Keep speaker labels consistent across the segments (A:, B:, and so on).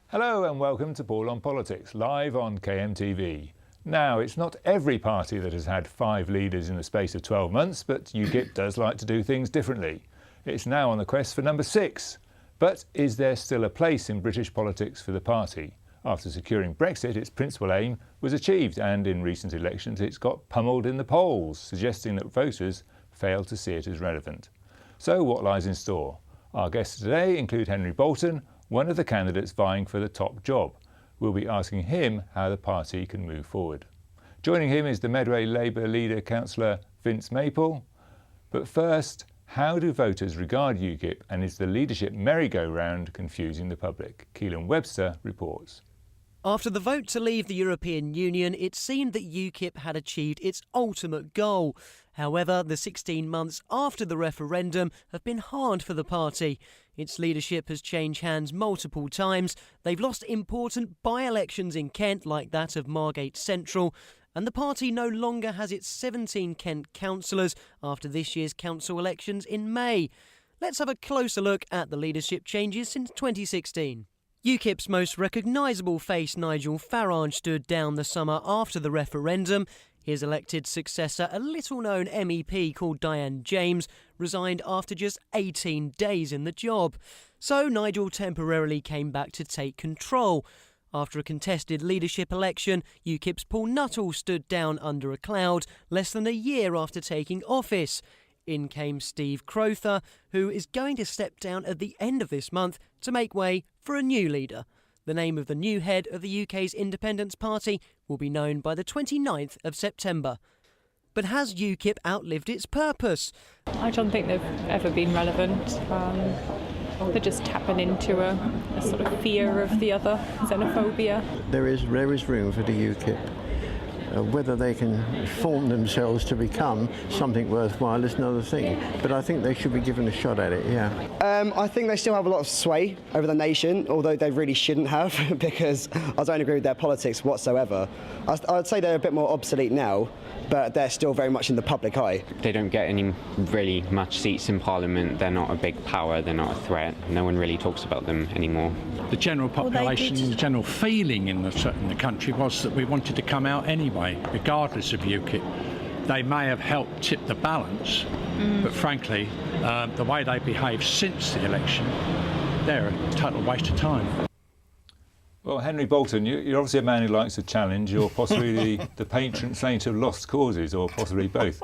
A: Hello and welcome to Paul on Politics, live on KMTV. Now, it's not every party that has had 5 leaders in the space of 12 months, but UKIP does like to do things differently. It's now on the quest for number 6. But is there still a place in British politics for the party? After securing Brexit, its principal aim was achieved, and in recent elections it's got pummeled in the polls, suggesting that voters failed to see it as relevant. So what lies in store? Our guests today include Henry Bolton, one of the candidates vying for the top job. We'll be asking him how the party can move forward. Joining him is the Medway Labour leader, Councillor Vince Maple. But first, how do voters regard UKIP, and is the leadership merry-go-round confusing the public? Keelan Webster reports.
B: After the vote to leave the European Union, it seemed that UKIP had achieved its ultimate goal. However, the 16 months after the referendum have been hard for the party. Its leadership has changed hands multiple times. They've lost important by-elections in Kent, like that of Margate Central, and the party no longer has its 17 Kent councillors after this year's council elections in May. Let's have a closer look at the leadership changes since 2016. UKIP's most recognisable face, Nigel Farage, stood down the summer after the referendum. His elected successor, a little-known MEP called Diane James, resigned after just 18 days in the job. So Nigel temporarily came back to take control. After a contested leadership election, UKIP's Paul Nuttall stood down under a cloud less than a year after taking office. In came Steve Crowther, who is going to step down at the end of this month to make way for a new leader. The name of the new head of the UK's Independence Party will be known by the 29th of September. But has UKIP outlived its purpose?
C: I don't think they've ever been relevant. They're just tapping into a sort of fear of the other, xenophobia.
D: There is room for the UKIP. Whether they can form themselves to become something worthwhile is another thing. But I think they should be given a shot at it, yeah.
E: I think they still have a lot of sway over the nation, although they really shouldn't have, because I don't agree with their politics whatsoever. I'd say they're a bit more obsolete now, but they're still very much in the public eye.
F: They don't get any really much seats in Parliament. They're not a big power, they're not a threat. No one really talks about them anymore.
G: The general population, the general feeling in the country was that we wanted to come out anyway, regardless of UKIP. They may have helped tip the balance, but frankly, the way they behaved since the election, they're a total waste of time.
A: Well, Henry Bolton, you're obviously a man who likes a challenge. You're possibly the patron saint of lost causes, or possibly both.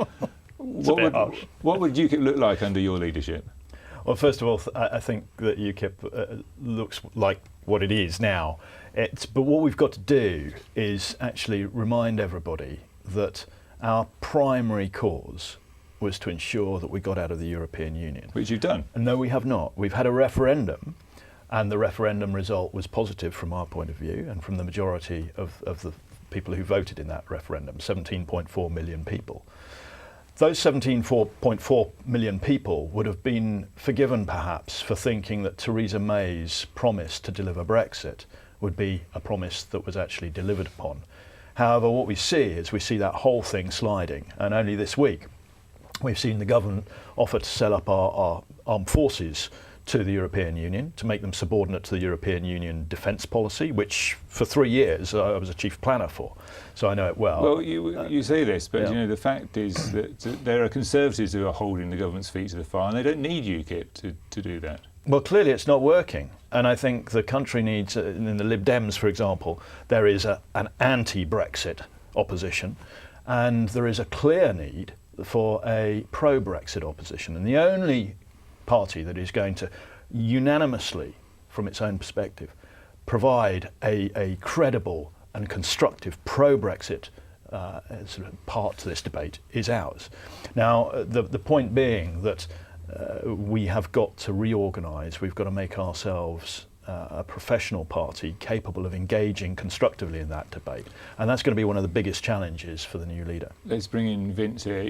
A: What would UKIP look like under your leadership?
H: Well, first of all, I think that UKIP looks like what it is now. But what we've got to do is actually remind everybody that our primary cause was to ensure that we got out of the European Union.
A: Which you've done.
H: And no, we have not. We've had a referendum, and the referendum result was positive from our point of view and from the majority of the people who voted in that referendum, 17.4 million people. Those 17.4 million people would have been forgiven perhaps for thinking that Theresa May's promise to deliver Brexit would be a promise that was actually delivered upon. However, what we see that whole thing sliding, and only this week we've seen the government offer to sell up our armed forces to the European Union, to make them subordinate to the European Union defence policy, which for 3 years I was a chief planner for, so I know it well.
A: Well, you say this, but you know the fact is that there are Conservatives who are holding the government's feet to the fire, and they don't need UKIP to do that.
H: Well, clearly it's not working, and I think the country needs, in the Lib Dems, for example, there is an anti-Brexit opposition, and there is a clear need for a pro-Brexit opposition, and the only party that is going to unanimously, from its own perspective, provide a credible and constructive pro-Brexit sort of part to this debate is ours. Now, the point being that we have got to reorganise, we've got to make ourselves a professional party capable of engaging constructively in that debate, and that's going to be one of the biggest challenges for the new leader.
A: Let's bring in Vince here.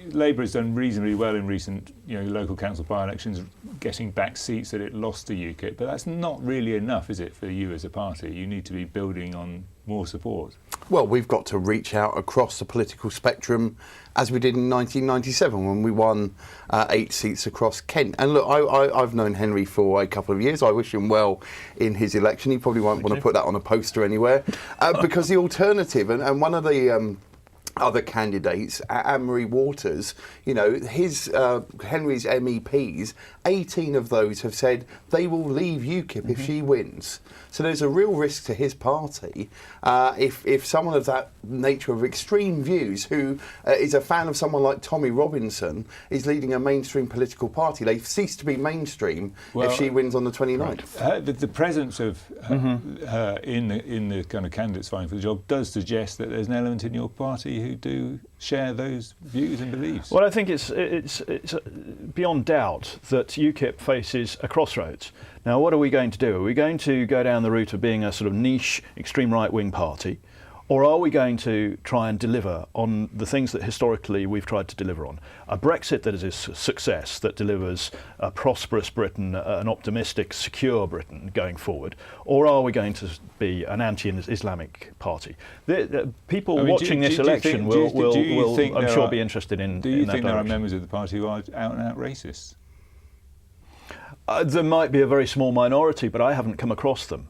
A: Labour has done reasonably well in recent local council by-elections, getting back seats that it lost to UKIP, but that's not really enough, is it, for you as a party? You need to be building on more support?
I: Well, we've got to reach out across the political spectrum as we did in 1997 when we won 8 seats across Kent. And look, I've known Henry for a couple of years. I wish him well in his election. He probably won't want to put that on a poster anywhere because the alternative, and one of the other candidates, Anne-Marie Waters, you know, Henry's MEPs, 18 of those have said they will leave UKIP if she wins. So there's a real risk to his party if someone of that nature of extreme views, who is a fan of someone like Tommy Robinson, is leading a mainstream political party. They cease to be mainstream if she wins on the 29th.
A: Right. The presence of her in the kind of candidates vying for the job does suggest that there's an element in your party who do share those views and beliefs.
H: Well, I think it's beyond doubt that UKIP faces a crossroads. Now, what are we going to do? Are we going to go down the route of being a sort of niche, extreme right-wing party? Or are we going to try and deliver on the things that historically we've tried to deliver on? A Brexit that is a success, that delivers a prosperous Britain, an optimistic, secure Britain going forward? Or are we going to be an anti-Islamic party? The people watching this election will I'm sure, be interested in that
A: Do you think there are
H: direction.
A: members of the party who are out-and-out racists?
H: There might be a very small minority, but I haven't come across them.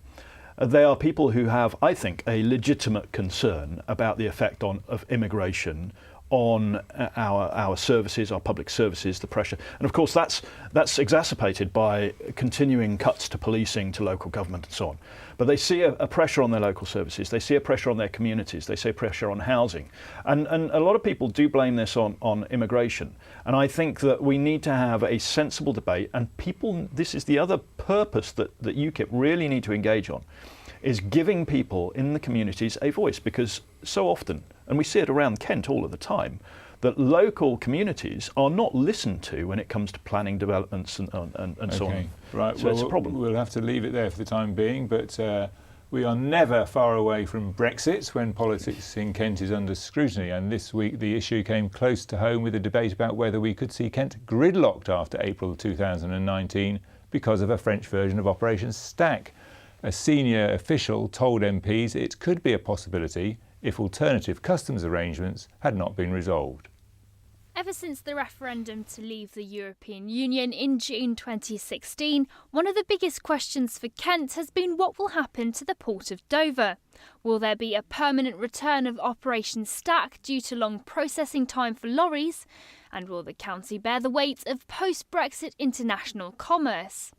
H: They are people who have, I think, a legitimate concern about the effect of immigration on our services, our public services, the pressure. And of course that's exacerbated by continuing cuts to policing, to local government and so on. But they see a pressure on their local services, they see a pressure on their communities, they see pressure on housing. And a lot of people do blame this on immigration. And I think that we need to have a sensible debate, and this is the other purpose that UKIP really need to engage on, is giving people in the communities a voice, because so often, and we see it around Kent all of the time, that local communities are not listened to when it comes to planning developments and so on.
A: Right,
H: so it's a problem.
A: We'll have to leave it there for the time being, but we are never far away from Brexit when politics in Kent is under scrutiny, and this week the issue came close to home with a debate about whether we could see Kent gridlocked after April 2019 because of a French version of Operation Stack. A senior official told MPs it could be a possibility if alternative customs arrangements had not been resolved.
J: Ever since the referendum to leave the European Union in June 2016, one of the biggest questions for Kent has been what will happen to the port of Dover. Will there be a permanent return of Operation Stack due to long processing time for lorries? And will the county bear the weight of post-Brexit international commerce?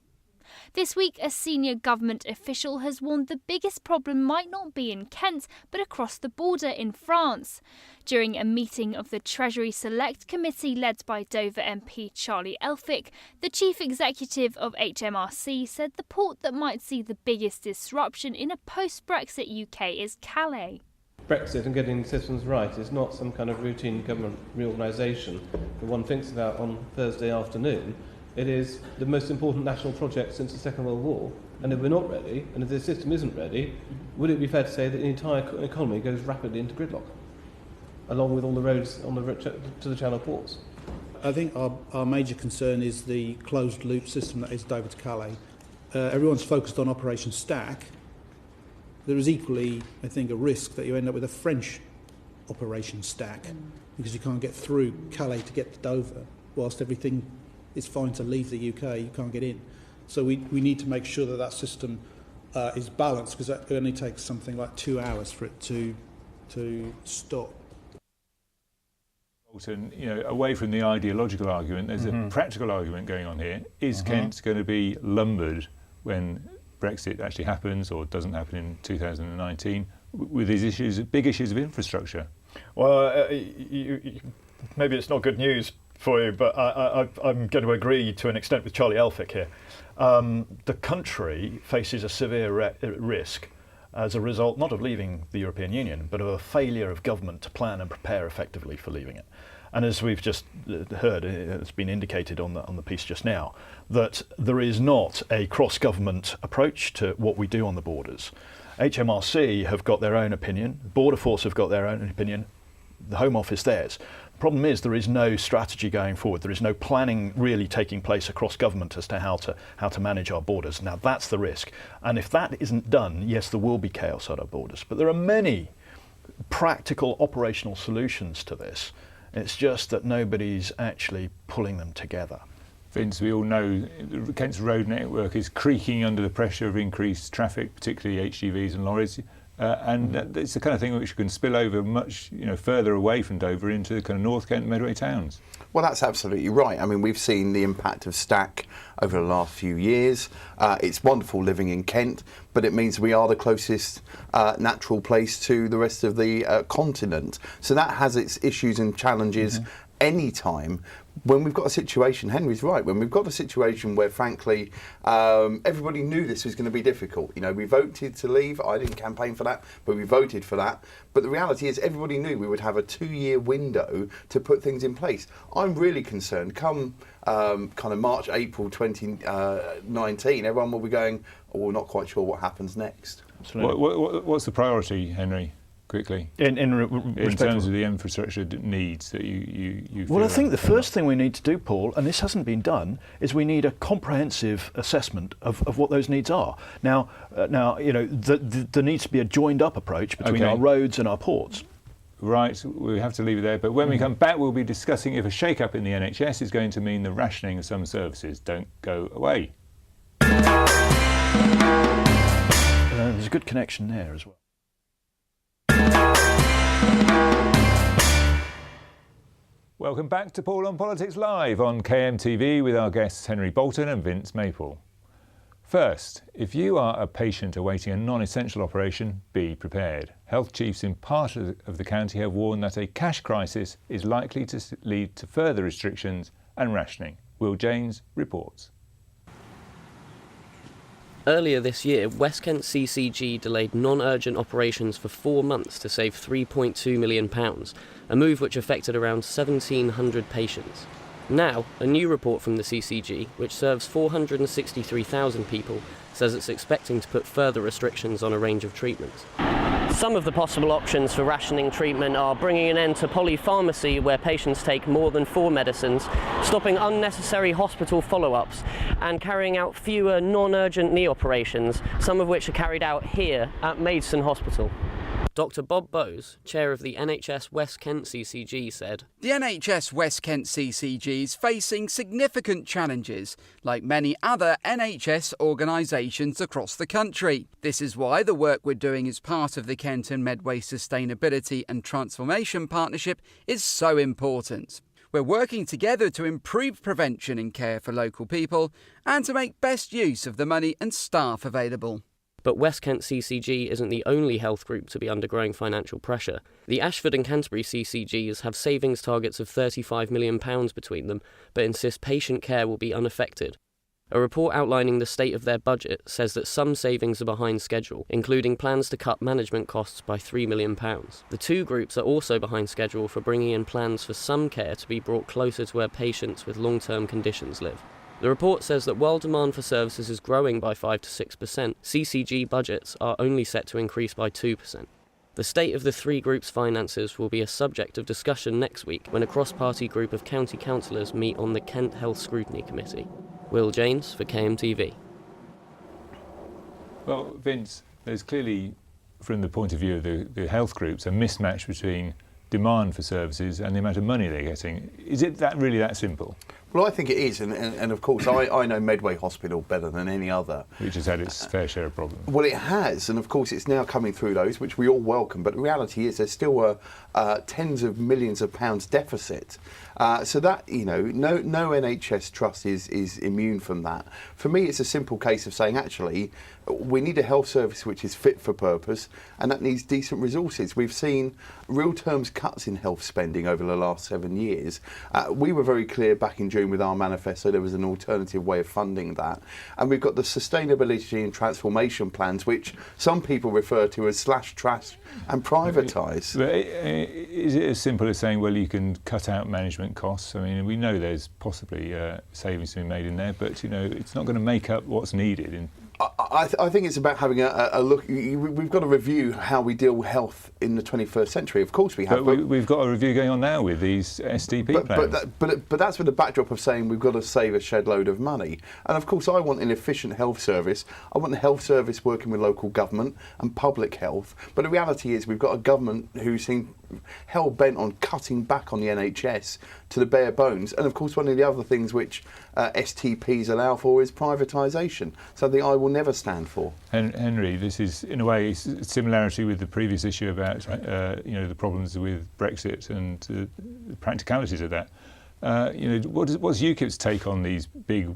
J: This week, a senior government official has warned the biggest problem might not be in Kent, but across the border in France. During a meeting of the Treasury Select Committee led by Dover MP Charlie Elphicke, the chief executive of HMRC said the port that might see the biggest disruption in a post-Brexit UK is Calais.
K: Brexit and getting citizens right is not some kind of routine government reorganisation that one thinks about on Thursday afternoon. It is the most important national project since the Second World War, and if we're not ready, and if the system isn't ready, would it be fair to say that the entire economy goes rapidly into gridlock, along with all the roads on the road to the Channel ports?
L: I think our major concern is the closed-loop system that is Dover to Calais. Everyone's focused on Operation Stack. There is equally, I think, a risk that you end up with a French Operation Stack, because you can't get through Calais to get to Dover, whilst everything is fine to leave the UK, you can't get in. So we need to make sure that system is balanced, because it only takes something like 2 hours for it to stop.
A: And, you know, away from the ideological argument, there's a practical argument going on here. Is Kent going to be lumbered when Brexit actually happens or doesn't happen in 2019 with these issues, big issues of infrastructure?
H: Well, maybe it's not good news for you, but I'm going to agree to an extent with Charlie Elphicke here. The country faces a severe risk as a result not of leaving the European Union, but of a failure of government to plan and prepare effectively for leaving it. And as we've just heard, it's been indicated on the piece just now, that there is not a cross-government approach to what we do on the borders. HMRC have got their own opinion, Border Force have got their own opinion, the Home Office theirs. Problem is, there is no strategy going forward. There is no planning really taking place across government as to how to manage our borders. Now, that's the risk. And if that isn't done, yes, there will be chaos at our borders. But there are many practical operational solutions to this. It's just that nobody's actually pulling them together.
A: Vince, we all know Kent's road network is creaking under the pressure of increased traffic, particularly HGVs and lorries. And it's the kind of thing which can spill over much further away from Dover into the kind of North Kent Medway towns.
I: Well, that's absolutely right. I mean, we've seen the impact of stack over the last few years. It's wonderful living in Kent, but it means we are the closest natural place to the rest of the continent. So that has its issues and challenges any time. When we've got a situation, Henry's right, when we've got a situation where, frankly, everybody knew this was going to be difficult. We voted to leave. I didn't campaign for that, but we voted for that. But the reality is everybody knew we would have a 2-year window to put things in place. I'm really concerned. Come kind of March, April 2019, everyone will be going, oh, we're not quite sure what happens next.
A: What's the priority, Henry? Quickly, in terms of the infrastructure needs that you
H: well, I think the first thing we need to do, Paul, and this hasn't been done, is we need a comprehensive assessment of what those needs are. Now, there needs to be a joined-up approach between our roads and our ports.
A: Right, we have to leave it there. But when we come back, we'll be discussing if a shake-up in the NHS is going to mean the rationing of some services don't go away.
H: There's a good connection there as well.
A: Welcome back to Paul on Politics Live on KMTV with our guests Henry Bolton and Vince Maple. First, if you are a patient awaiting a non-essential operation, be prepared. Health chiefs in part of the county have warned that a cash crisis is likely to lead to further restrictions and rationing. Will James reports.
M: Earlier this year, West Kent CCG delayed non-urgent operations for 4 months to save £3.2 million, a move which affected around 1,700 patients. Now, a new report from the CCG, which serves 463,000 people, says it's expecting to put further restrictions on a range of treatments. Some of the possible options for rationing treatment are bringing an end to polypharmacy, where patients take more than 4 medicines, stopping unnecessary hospital follow-ups, and carrying out fewer non-urgent knee operations, some of which are carried out here at Maidstone Hospital. Dr Bob Bowes, chair of the NHS West Kent CCG, said,
N: "The NHS West Kent CCG is facing significant challenges, like many other NHS organisations across the country. This is why the work we're doing as part of the Kent and Medway Sustainability and Transformation Partnership is so important. We're working together to improve prevention and care for local people and to make best use of the money and staff available."
M: But West Kent CCG isn't the only health group to be undergoing financial pressure. The Ashford and Canterbury CCGs have savings targets of £35 million between them, but insist patient care will be unaffected. A report outlining the state of their budget says that some savings are behind schedule, including plans to cut management costs by £3 million. The two groups are also behind schedule for bringing in plans for some care to be brought closer to where patients with long-term conditions live. The report says that while demand for services is growing by 5 to 6%, CCG budgets are only set to increase by 2%. The state of the three groups' finances will be a subject of discussion next week when a cross-party group of county councillors meet on the Kent Health Scrutiny Committee. Will James for KMTV.
A: Well, Vince, there's clearly, from the point of view of the health groups, a mismatch between demand for services and the amount of money they're getting. Is it really that simple?
I: Well, I think it is, and of course I know Medway Hospital better than any other.
A: Which has had its fair share of problems.
I: Well, it has, and of course it's now coming through those, which we all welcome, but the reality is there's still a tens of millions of pounds deficit. So that, no NHS trust is immune from that. For me, it's a simple case of saying, actually, we need a health service which is fit for purpose, and that needs decent resources. We've seen real terms cuts in health spending over the last 7 years. We were very clear back in June with our manifesto there was an alternative way of funding that. And we've got the sustainability and transformation plans, which some people refer to as slash, trash and privatise.
A: Is it as simple as saying, well, you can cut out management costs? I mean, we know there's possibly savings to be made in there, but, it's not going to make up what's needed
I: I think it's about having a look. We've got to review how we deal with health in the 21st century. Of course we have.
A: But we've got a review going on now with these SDP plans.
I: But that's with the backdrop of saying we've got to save a shed load of money. And of course I want an efficient health service. I want the health service working with local government and public health. But the reality is we've got a government who seem hell-bent on cutting back on the NHS to the bare bones. And of course one of the other things which STPs allow for is privatisation, something I will never stand for.
A: Henry, this is in a way a similarity with the previous issue about the problems with Brexit and the practicalities of that. What's UKIP's take on these big,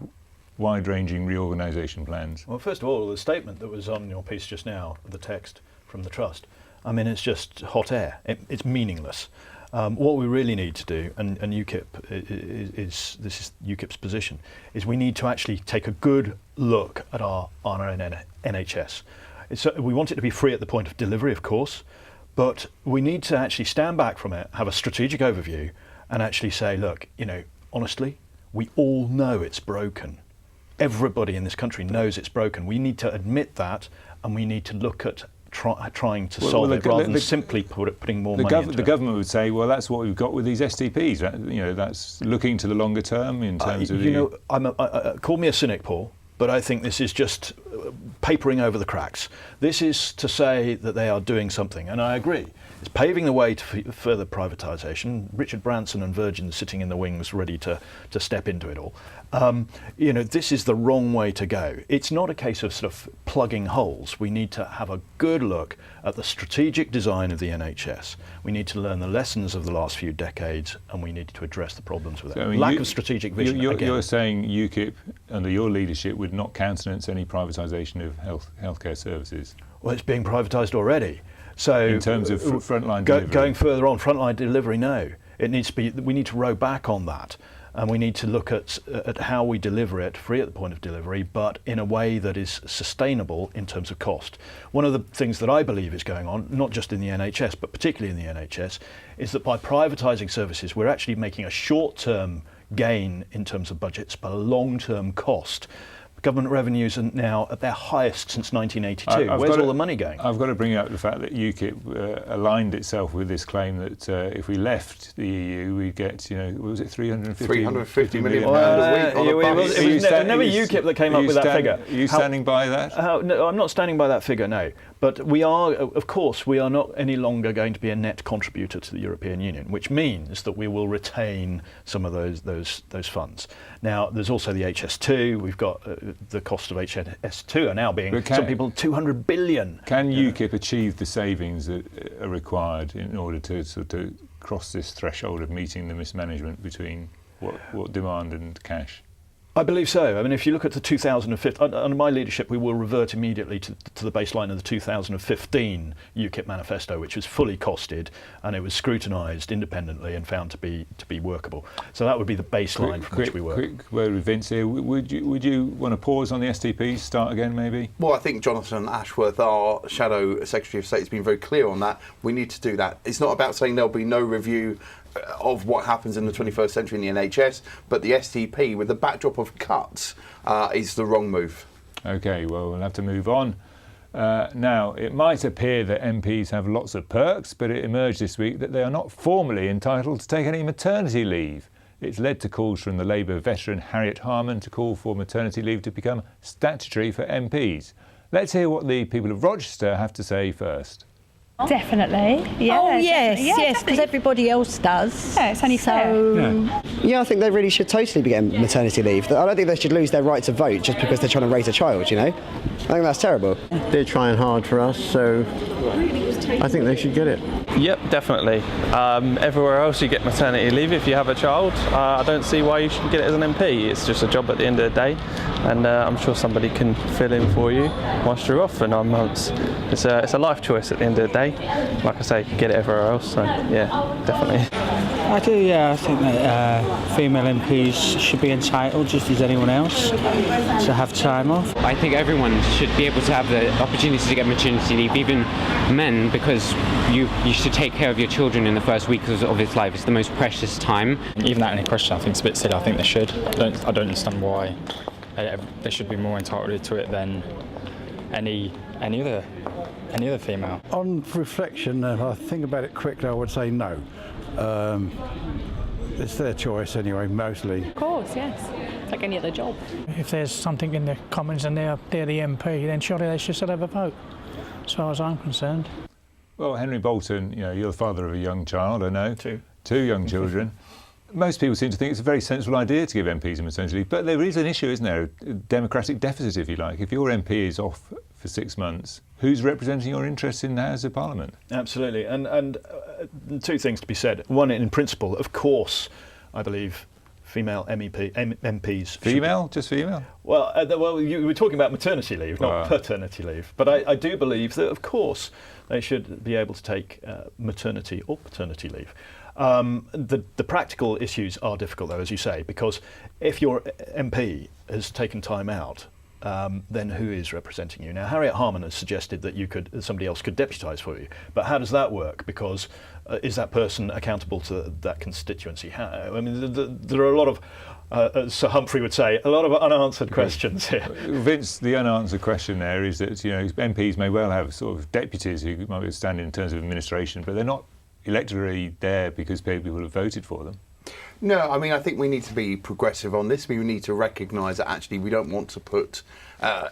A: wide-ranging reorganisation plans?
H: Well, first of all, the statement that was on your piece just now, the text from the Trust, I mean, it's just hot air. It's meaningless. What we really need to do, and UKIP this is UKIP's position, is we need to actually take a good look at our NHS. We want it to be free at the point of delivery, of course, but we need to actually stand back from it, have a strategic overview, and actually say, look, honestly, we all know it's broken. Everybody in this country knows it's broken. We need to admit that, and we need to look at trying to solve it rather than simply putting more money into it.
A: The government would say, well, that's what we've got with these STPs. That's looking to the longer term in terms of
H: call me a cynic, Paul, but I think this is just papering over the cracks. This is to say that they are doing something, and I agree. It's paving the way to further privatisation. Richard Branson and Virgin sitting in the wings ready to step into it all. This is the wrong way to go. It's not a case of sort of plugging holes. We need to have a good look at the strategic design of the NHS. We need to learn the lessons of the last few decades, and we need to address the problems with it. Lack of strategic vision.
A: You're saying UKIP, under your leadership, would not countenance any privatisation of healthcare services?
H: Well, it's being privatised already. So
A: in terms of frontline delivery?
H: Going further on, frontline delivery, no. It needs to be. We need to row back on that, and we need to look at how we deliver it, free at the point of delivery, but in a way that is sustainable in terms of cost. One of the things that I believe is going on, not just in the NHS, but particularly in the NHS, is that by privatising services, we're actually making a short-term gain in terms of budgets, but a long-term cost. Government revenues are now at their highest since 1982. Where's all the money going?
A: I've got to bring up the fact that UKIP aligned itself with this claim that if we left the EU, we'd get, what was it, 350 million pounds a week on a budget.
H: It was never UKIP that came up with that figure.
A: Are you standing by that?
H: No, I'm not standing by that figure, no. But we are, of course, we are not any longer going to be a net contributor to the European Union, which means that we will retain some of those funds. Now, there's also the HS2. We've got the cost of HS2 are now being, some people, 200 billion.
A: Can UKIP achieve the savings that are required in order to sort of cross this threshold of meeting the mismanagement between what demand and cash?
H: I believe so. I mean, if you look at the 2015, under my leadership, we will revert immediately to the baseline of the 2015 UKIP manifesto, which was fully costed, and it was scrutinised independently and found to be workable. So that would be the baseline from which we work.
A: Quick word with Vince here. Would you want to pause on the STPs, start again maybe?
I: Well, I think Jonathan Ashworth, our Shadow Secretary of State, has been very clear on that. We need to do that. It's not about saying there'll be no review of what happens in the 21st century in the NHS, but the STP, with the backdrop of cuts, is the wrong move.
A: OK, well, we'll have to move on. Now, it might appear that MPs have lots of perks, but it emerged this week that they are not formally entitled to take any maternity leave. It's led to calls from the Labour veteran Harriet Harman to call for maternity leave to become statutory for MPs. Let's hear what the people of Rochester have to say first.
O: Definitely, yeah.
P: Oh yes, because everybody else does.
O: Yeah, it's only fair.
E: Yeah, I think they really should totally be getting maternity leave. I don't think they should lose their right to vote just because they're trying to raise a child, I think that's terrible.
D: They're trying hard for us, so I think they should get it.
Q: Yep, definitely. Everywhere else you get maternity leave if you have a child. I don't see why you shouldn't get it as an MP. It's just a job at the end of the day, and I'm sure somebody can fill in for you once you're off for 9 months. It's a life choice at the end of the day. Like I say, you can get it everywhere else, so yeah, definitely.
R: I do, yeah. I think that female MPs should be entitled, just as anyone else, to have time off.
F: I think everyone should be able to have the opportunity to get maternity leave, even men, because you should take care of your children in the first week of its life. It's the most precious time.
S: Even that any question, I think it's a bit silly. I think they should. I don't understand why they should be more entitled to it than any other female.
T: On reflection, and I think about it quickly, I would say no. It's their choice anyway, mostly.
C: Of course, yes. Like any other job.
U: If there's something in the Commons and they're the MP, then surely they should still have a vote, as far as I'm concerned.
A: Well, Henry Bolton, you're the father of a young child, I know. Two young children. Most people seem to think it's a very sensible idea to give MPs a maternity leave, but there is an issue, isn't there? A democratic deficit, if you like. If your MP is off for 6 months, who's representing your interests in the House of Parliament?
H: Absolutely, and two things to be said. One, in principle, of course, I believe female MPs.
A: Female? Just female?
H: Well, you were talking about maternity leave, not paternity leave. But I do believe that, of course, they should be able to take maternity or paternity leave. The practical issues are difficult, though, as you say, because if your MP has taken time out, then who is representing you? Now, Harriet Harman has suggested that somebody else could deputise for you, but how does that work? Because is that person accountable to that constituency? I mean, there are a lot of, as Sir Humphrey would say, a lot of unanswered questions here.
A: Vince, the unanswered question there is that MPs may well have sort of deputies who might be standing in terms of administration, but they're not electorally there because people have voted for them.
I: No, I mean, I think we need to be progressive on this. We need to recognise that actually we don't want to put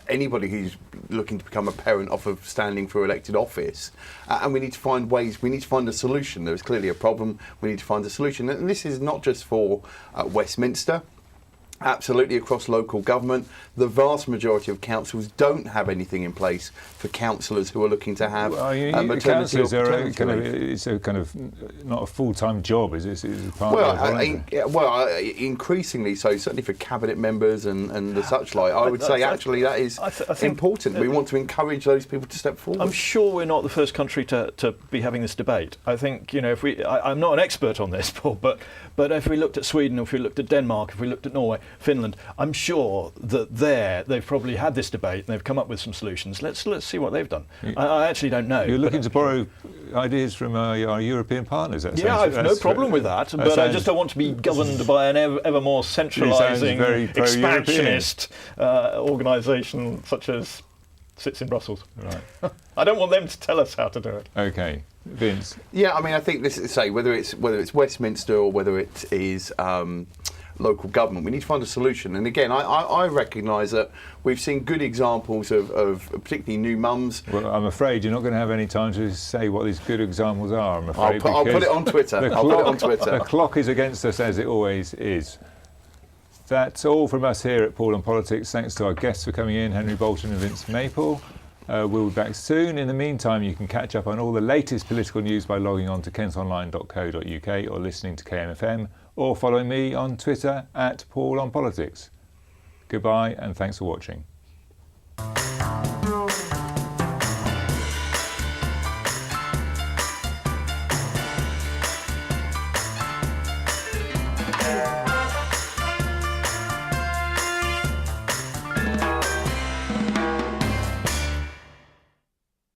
I: anybody who's looking to become a parent off of standing for elected office. And we need to find ways, we need to find a solution. There's clearly a problem, we need to find a solution. And this is not just for Westminster. Absolutely across local government. The vast majority of councils don't have anything in place for councillors who are looking to have maternity or paternity leave.
A: It's a kind of not a full-time job, is it? It's part
I: of increasingly so, certainly for cabinet members and the such like. I would say actually that is important. We want to encourage those people to step forward.
H: I'm sure we're not the first country to be having this debate. I think, I'm not an expert on this, Paul, but if we looked at Sweden, if we looked at Denmark, if we looked at Norway, Finland, I'm sure that they've probably had this debate and they've come up with some solutions. Let's see what they've done. I actually don't know.
A: You're looking to borrow ideas from our European partners.
H: I've no problem with that, but I just don't want to be governed by an ever more centralising, expansionist organisation such as sits in Brussels.
A: Right.
H: I don't want them to tell us how to do it.
A: Okay, Vince.
I: Yeah, I mean, I think this is whether it's Westminster or whether it is local government, we need to find a solution. And again, I recognise that we've seen good examples of particularly new mums.
A: Well, I'm afraid you're not going to have any time to say what these good examples are, I'm afraid.
I: I'll put it on Twitter.
A: The clock is against us, as it always is. That's all from us here at Paul on Politics. Thanks to our guests for coming in, Henry Bolton and Vince Maple. We'll be back soon. In the meantime, you can catch up on all the latest political news by logging on to kentonline.co.uk or listening to KMFM, or following me on Twitter at Paul on Politics. Goodbye and thanks for watching.